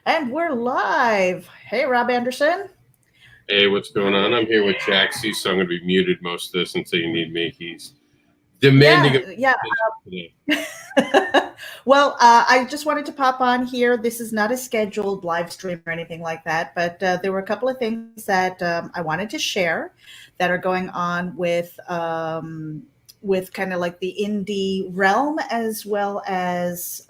And we're live. Hey, Rob Anderson. Hey, what's going on? I'm here with Jaxie, so I'm going to be muted most of this until you need me. He's demanding Yeah, attention yeah. today. Well, I just wanted to pop on here. This is not a scheduled live stream or anything like that, but there were a couple of things that I wanted to share that are going on with kind of like the indie realm as well as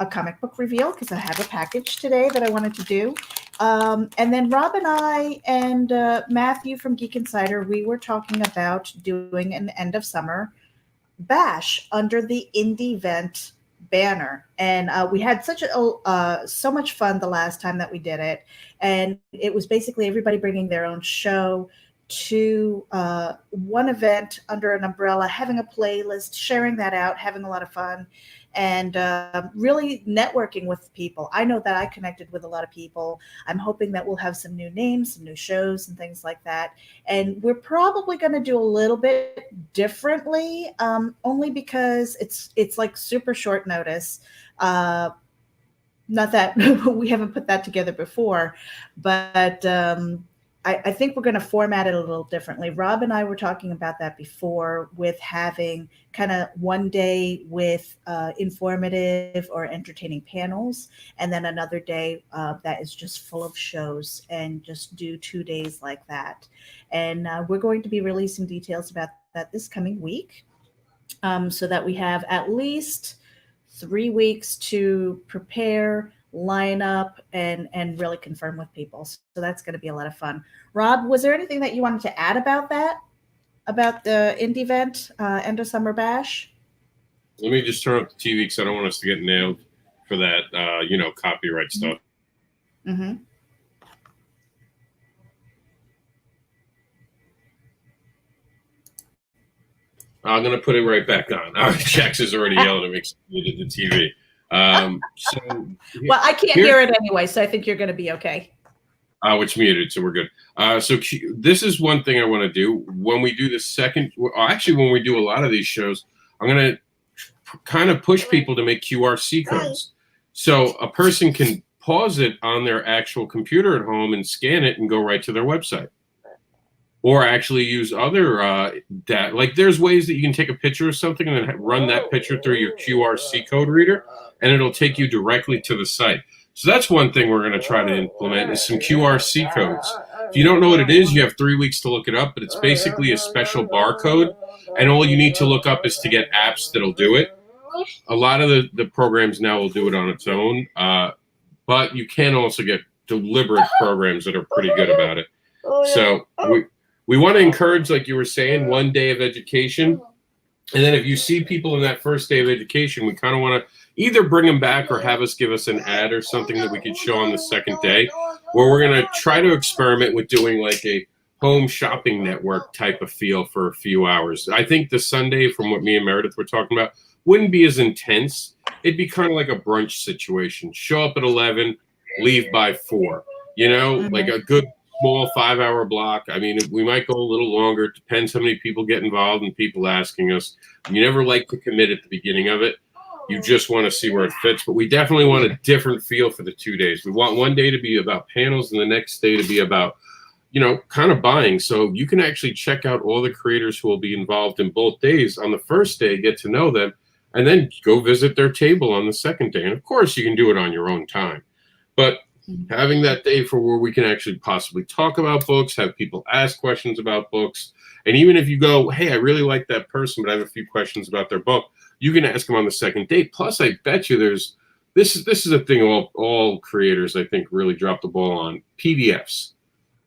a comic book reveal because I have a package today that I wanted to do. And then Rob and I and Matthew from Geek Insider, we were talking about doing an end of summer bash under the indie vent banner, and we had so much fun the last time that we did it. And it was basically everybody bringing their own show to one event under an umbrella, having a playlist, sharing that out, having a lot of fun, and really networking with people. I know that I connected with a lot of people. I'm hoping that we'll have some new names, some new shows, and things like that. And we're probably going to do a little bit differently, only because it's like super short notice. Not that we haven't put that together before, but I think we're going to format it a little differently. Rob and I were talking about that before, with having kind of one day with informative or entertaining panels, and then another day that is just full of shows, and just do 2 days like that. And we're going to be releasing details about that this coming week, so that we have at least 3 weeks to prepare, line up, and really confirm with people. So that's going to be a lot of fun. Rob, was there anything that you wanted to add about that? About the indie event, end of summer bash? Let me just turn up the TV because I don't want us to get nailed for that, copyright Mm-hmm. stuff. Mm-hmm. I'm going to put it right back on. Jax is already yelling at me because I muted the TV. So Well, I can't hear it anyway, so I think you're going to be okay. Which muted, so we're good. This is one thing I want to do when we do the second. Actually, when we do a lot of these shows, I'm going to kind of push people to make QRC codes, so a person can pause it on their actual computer at home and scan it and go right to their website, or actually use other data. Like there's ways that you can take a picture of something and then run that picture through your QRC code reader, and it'll take you directly to the site. So that's one thing we're going to try to implement is some QRC codes. If you don't know what it is, you have 3 weeks to look it up, but it's basically a special barcode, and all you need to look up is to get apps that'll do it. A lot of the programs now will do it on its own, but you can also get deliberate programs that are pretty good about it. So we want to encourage, like you were saying, 1 day of education. And then if you see people in that first day of education, we kind of want to either bring them back or have us give us an ad or something that we could show on the second day, where we're going to try to experiment with doing like a home shopping network type of feel for a few hours. I think the Sunday, from what me and Meredith were talking about, wouldn't be as intense. It'd be kind of like a brunch situation. Show up at 11, leave by 4. Like a good small 5-hour block. I mean, we might go a little longer. It depends how many people get involved and people asking us. You never like to commit at the beginning of it. You just want to see where it fits. But we definitely want a different feel for the 2 days. We want one day to be about panels and the next day to be about, kind of buying. So you can actually check out all the creators who will be involved in both days. On the first day, get to know them, and then go visit their table on the second day. And of course, you can do it on your own time. But having that day for where we can actually possibly talk about books, have people ask questions about books. And even if you go, hey, I really like that person, but I have a few questions about their book, you can ask them on the second date. Plus, I bet you this is a thing all creators, I think, really drop the ball on: PDFs.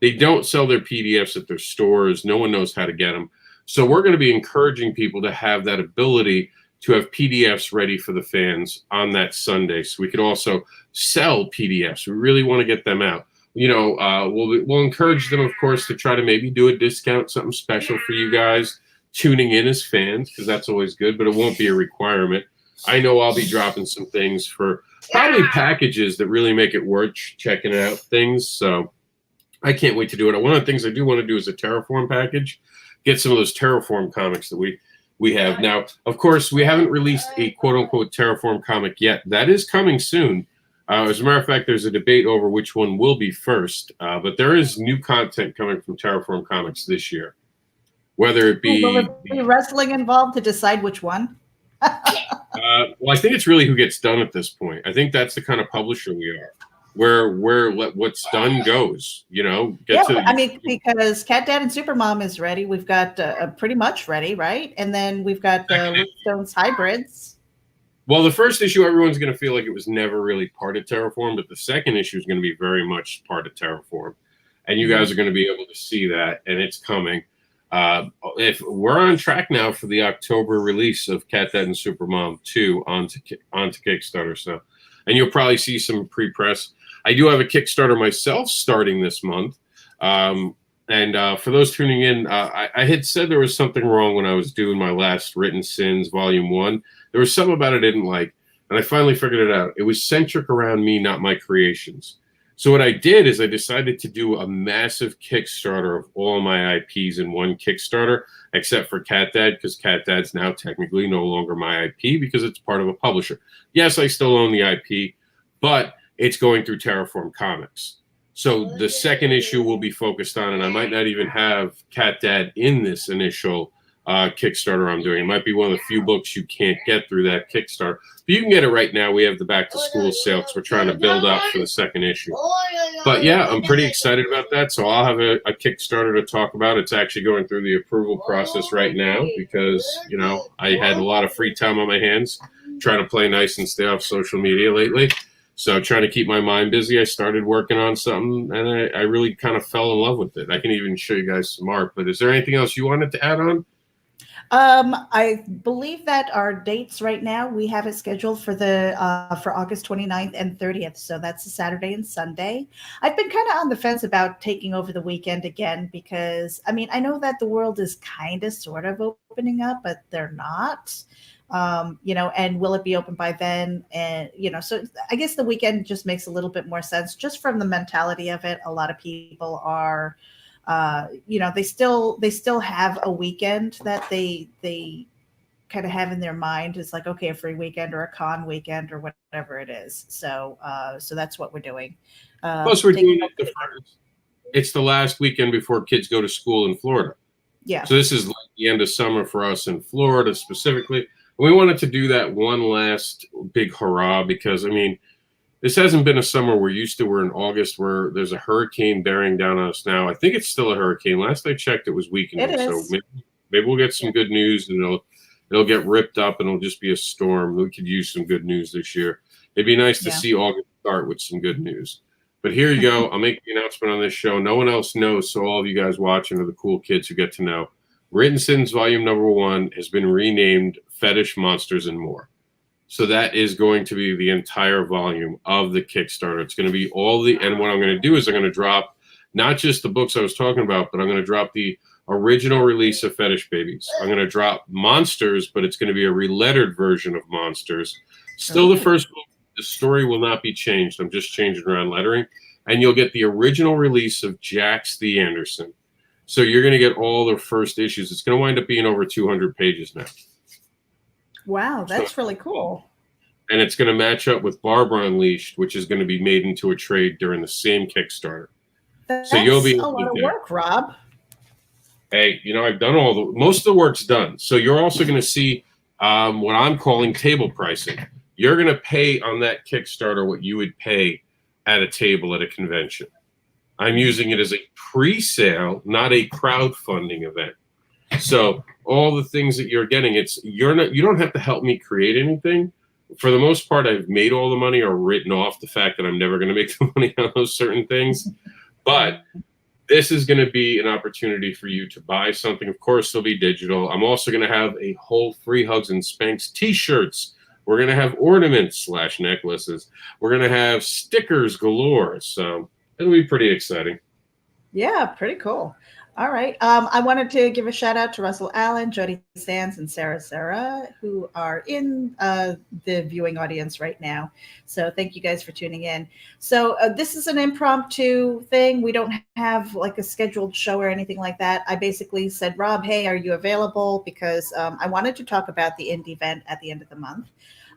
They don't sell their PDFs at their stores. No one knows how to get them. So we're going to be encouraging people to have that ability to have PDFs ready for the fans on that Sunday. So we could also sell PDFs. We really want to get them out. We'll encourage them, of course, to try to maybe do a discount, something special for you guys tuning in as fans, because that's always good, but it won't be a requirement. I know I'll be dropping some things for probably packages that really make it worth checking out things. So I can't wait to do it. One of the things I do want to do is a Terraform package, get some of those Terraform comics that we have. Now, of course, we haven't released a quote-unquote Terraform comic yet. That is coming soon. As a matter of fact, there's a debate over which one will be first, but there is new content coming from Terraform Comics this year. Whether it be, will there be wrestling involved to decide which one? well, I think it's really who gets done at this point. I think that's the kind of publisher we are, where what's done goes. You know, I mean, because Cat Dad and Supermom is ready. We've got pretty much ready, right? And then we've got the Stones hybrids. Well, the first issue, everyone's going to feel like it was never really part of Terraform, but the second issue is going to be very much part of Terraform, and you guys are going to be able to see that, and it's coming. If we're on track now for the October release of Cat Dad and Supermom 2 onto Kickstarter, so, and you'll probably see some pre-press. I do have a Kickstarter myself starting this month, and for those tuning in, I had said there was something wrong when I was doing my last Written Sins Volume 1. There was something about it I didn't like, and I finally figured it out. It was centric around me, not my creations. So what I did is I decided to do a massive Kickstarter of all my IPs in one Kickstarter, except for Cat Dad, because Cat Dad's now technically no longer my IP because it's part of a publisher. Yes, I still own the IP, but it's going through Terraform Comics. So the second issue will be focused on, and I might not even have Cat Dad in this initial Kickstarter I'm doing. It might be one of the few books you can't get through that Kickstarter. But you can get it right now. We have the back to school sale because we're trying to build up for the second issue. But yeah, I'm pretty excited about that. So I'll have a Kickstarter to talk about. It's actually going through the approval process right now because, you know, I had a lot of free time on my hands trying to play nice and stay off social media lately. So trying to keep my mind busy, I started working on something, and I really kind of fell in love with it. I can even show you guys some art. But is there anything else you wanted to add on? I believe that our dates right now, we have it scheduled for for August 29th and 30th. So that's a Saturday and Sunday. I've been kind of on the fence about taking over the weekend again, because I mean, I know that the world is kind of sort of opening up, but they're not, you know, and will it be open by then? And, you know, so I guess the weekend just makes a little bit more sense just from the mentality of it. A lot of people are, you know, they still have a weekend that they kind of have in their mind is like, okay, a free weekend or a con weekend or whatever it is. So so that's what we're doing. Plus, we're doing it the first. It's the last weekend before kids go to school in Florida. Yeah. So this is like the end of summer for us in Florida specifically. We wanted to do that one last big hurrah because, I mean, this hasn't been a summer we're used to. We're in August where there's a hurricane bearing down on us now. I think it's still a hurricane. Last I checked, it was weakening. So maybe we'll get some good news and it'll get ripped up and it'll just be a storm. We could use some good news this year. It'd be nice to see August start with some good news. But here you go. I'll make the announcement on this show. No one else knows, so all of you guys watching are the cool kids who get to know. Written Sins Volume Number 1 has been renamed Fetish, Monsters, and More. So that is going to be the entire volume of the Kickstarter. It's going to be all the, and what I'm going to do is I'm going to drop not just the books I was talking about, but I'm going to drop the original release of Fetish Babies. I'm going to drop Monsters, but it's going to be a relettered version of Monsters. Still the first book. The story will not be changed. I'm just changing around lettering. And you'll get the original release of Jax the Andersin. So you're going to get all the first issues. It's going to wind up being over 200 pages now. Wow, that's really cool. And it's going to match up with Barbara Unleashed, which is going to be made into a trade during the same Kickstarter. That's so you'll be a lot of work, Rob. Hey, you know, I've done most of the work's done. So you're also going to see what I'm calling table pricing. You're going to pay on that Kickstarter what you would pay at a table at a convention. I'm using it as a pre-sale, not a crowdfunding event. So all the things that you're getting, you don't have to help me create anything. For the most part, I've made all the money or written off the fact that I'm never going to make the money on those certain things. But this is going to be an opportunity for you to buy something. Of course, it'll be digital. I'm also going to have a whole Free Hugs and Spanks t-shirts. We're going to have ornaments / necklaces. We're going to have stickers galore. So it'll be pretty exciting. Yeah, pretty cool. All right. I wanted to give a shout out to Russell Allen, Jody Sands, and Sarah, who are in the viewing audience right now. So thank you guys for tuning in. So this is an impromptu thing. We don't have like a scheduled show or anything like that. I basically said, Rob, hey, are you available? Because I wanted to talk about the indie event at the end of the month.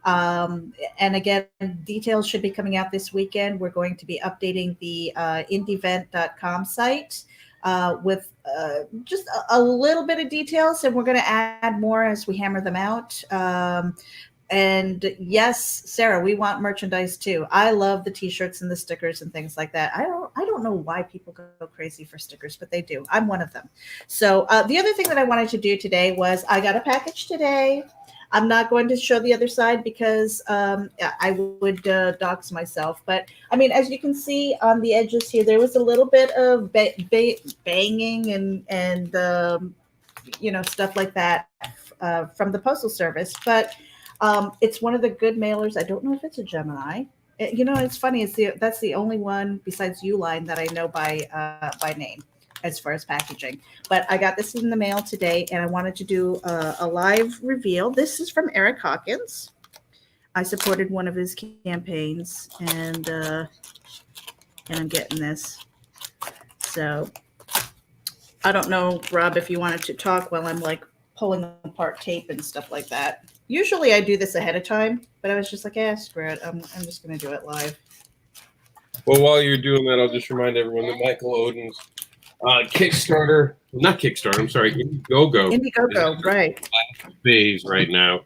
And again, details should be coming out this weekend. We're going to be updating the indievent.com site with just a little bit of details, and we're going to add more as we hammer them out. And yes, Sarah, we want merchandise too. I love the t-shirts and the stickers and things like that. I don't know why people go crazy for stickers, but they do. I'm one of them. So the other thing that I wanted to do today was I got a package today. I'm not going to show the other side because I would dox myself. But I mean, as you can see on the edges here, there was a little bit of banging and stuff like that from the Postal Service. But it's one of the good mailers. I don't know if it's a Gemini. It's funny. That's the only one besides Uline that I know by name as far as packaging. But I got this in the mail today, and I wanted to do a live reveal. This is from Eric Hawkins. I supported one of his campaigns, and I'm getting this. So I don't know, Rob, if you wanted to talk while I'm like pulling apart tape and stuff like that. Usually I do this ahead of time, but I was just like, screw it. I'm just going to do it live. Well, while you're doing that, I'll just remind everyone that Michael Odin's Kickstarter, not Kickstarter, I'm sorry, Indiegogo, right. Phase right now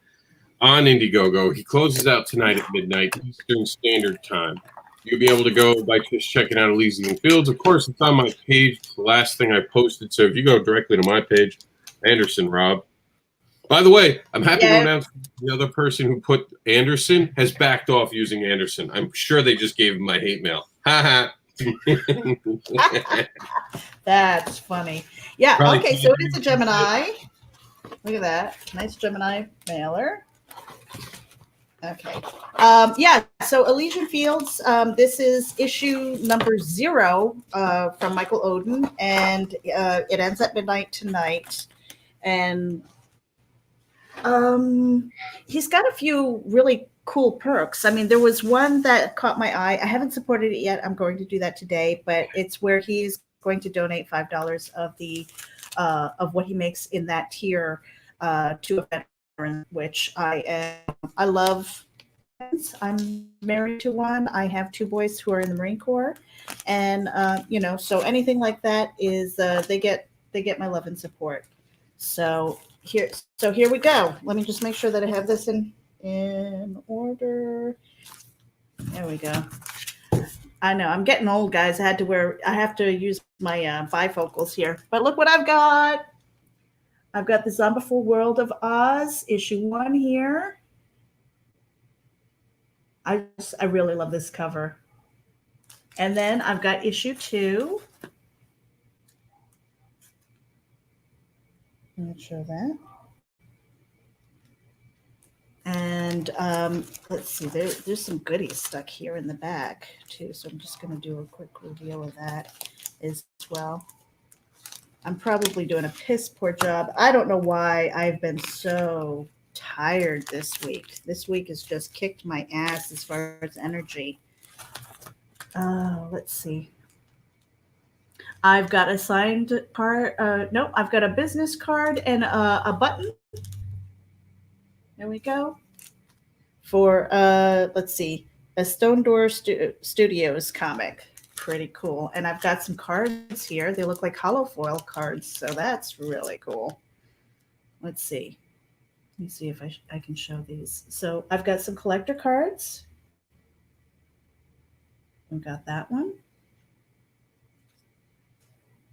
on Indiegogo. He closes out tonight at midnight Eastern Standard Time. You'll be able to go by just checking out Elysian Fields. Of course, it's on my page. It's the last thing I posted. So if you go directly to my page, Andersin Rob. By the way, I'm happy to announce the other person who put Andersin has backed off using Andersin. I'm sure they just gave him my hate mail. Ha ha. That's funny. Yeah. Probably okay. So it is a Gemini. Look at that. Nice Gemini mailer. Okay. Yeah. So Elysian Fields. This is issue number 0 from Michael Odin, and it ends at midnight tonight. And he's got a few really cool perks. I mean, there was one that caught my eye. I haven't supported it yet. I'm going to do that today, but it's where he's going to donate $5 of what he makes in that tier to a veteran, which I love. I'm married to one. I have 2 boys who are in the Marine Corps, and so anything like that is they get my love and support. So here we go. Let me just make sure that I have this in order. There we go. I know I'm getting old, guys. I have to use my bifocals here. But look what I've got. I've got the Zombie World of Oz issue 1 here. I really love this cover. And then I've got issue 2. Let's show that. And let's see, there's some goodies stuck here in the back too. So I'm just going to do a quick reveal of that as well. I'm probably doing a piss poor job. I don't know why I've been so tired this week. This week has just kicked my ass as far as energy. Let's see. I've got a signed card. No, I've got a business card and a button. There we go. For, let's see, a Stone Door Studios comic. Pretty cool. And I've got some cards here. They look like hollow foil cards, so that's really cool. Let's see. Let me see if I can show these. So I've got some collector cards. We've got that one.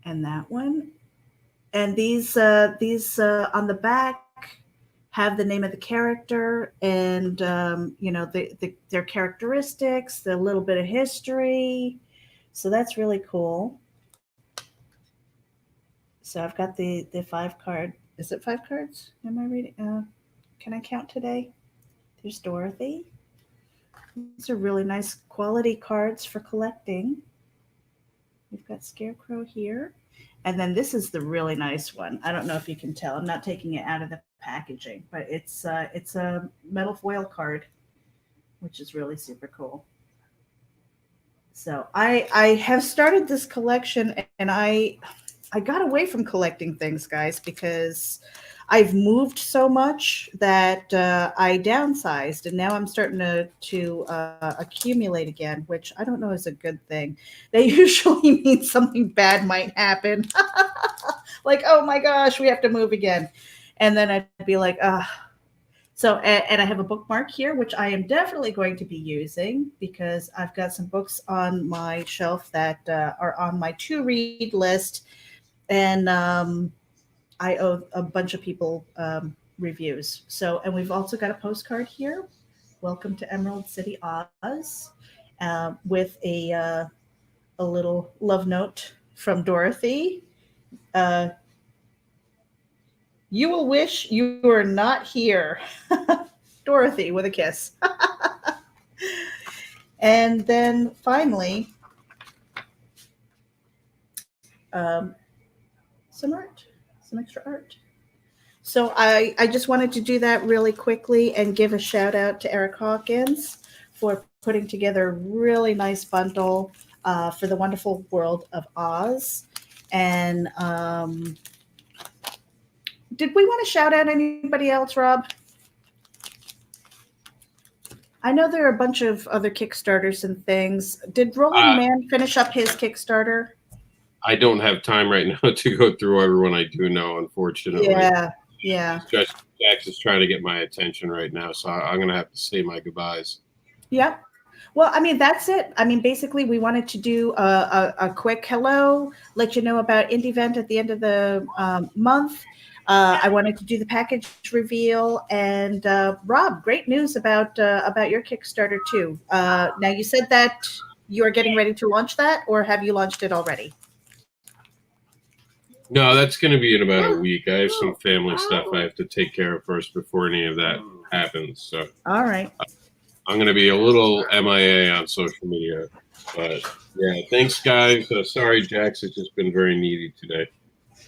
And that one. And these on the back have the name of the character and their characteristics, the little bit of history. So that's really cool. So I've got the 5 card. Is it 5 cards? Am I reading? Can I count today? There's Dorothy. These are really nice quality cards for collecting. We've got Scarecrow here. And then this is the really nice one. I don't know if you can tell. I'm not taking it out of the packaging, but it's a metal foil card, which is really super cool. So I have started this collection, and I got away from collecting things, guys, because I've moved so much that I downsized, and now I'm starting to accumulate again, which I don't know is a good thing. That usually means something bad might happen, like oh my gosh, we have to move again, and then I'd be like, So, and I have a bookmark here, which I am definitely going to be using because I've got some books on my shelf that are on my to read list, and I owe a bunch of people reviews. So, and we've also got a postcard here. Welcome to Emerald City, Oz, with a little love note from Dorothy. Uh, you will wish you were not here, Dorothy, with a kiss. And then finally, um, some art, some extra art. So I just wanted to do that really quickly and give a shout out to Eric Hawkins for putting together a really nice bundle for the wonderful world of Oz. And did we want to shout out anybody else, Rob? I know there are a bunch of other Kickstarters and things. Did Rolling Man finish up his Kickstarter? I don't have time right now to go through everyone I do know, unfortunately. Yeah. Jax is trying to get my attention right now, so I'm going to have to say my goodbyes. Yeah. Well, I mean, that's it. I mean, basically, we wanted to do a quick hello, let you know about Indie Event at the end of the month. I wanted to do the package reveal, and Rob, great news about your Kickstarter too. Now, you said that you are getting ready to launch that, or have you launched it already? No, that's going to be in about a week. I have some family stuff I have to take care of first before any of that happens. So, all right. I'm going to be a little MIA on social media, but yeah, thanks guys. Sorry, Jax has just been very needy today.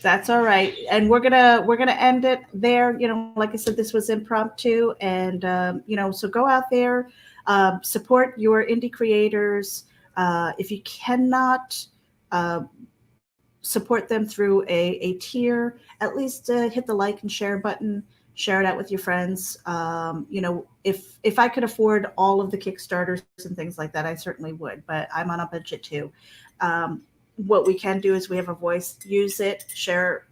That's all right, and we're gonna end it there. You know, like I said, this was impromptu, and so go out there, support your indie creators. If you cannot support them through a tier, at least hit the like and share button. Share it out with your friends. If I could afford all of the Kickstarters and things like that, I certainly would. But I'm on a budget too. What we can do is we have a voice. Use it. Share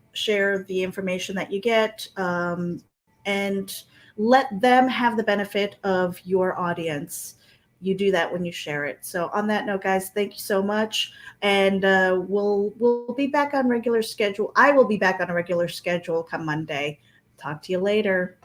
the information that you get, and let them have the benefit of your audience. You do that when you share it. So on that note, guys, thank you so much, and we'll be back on regular schedule. I will be back on a regular schedule come Monday. Talk to you later.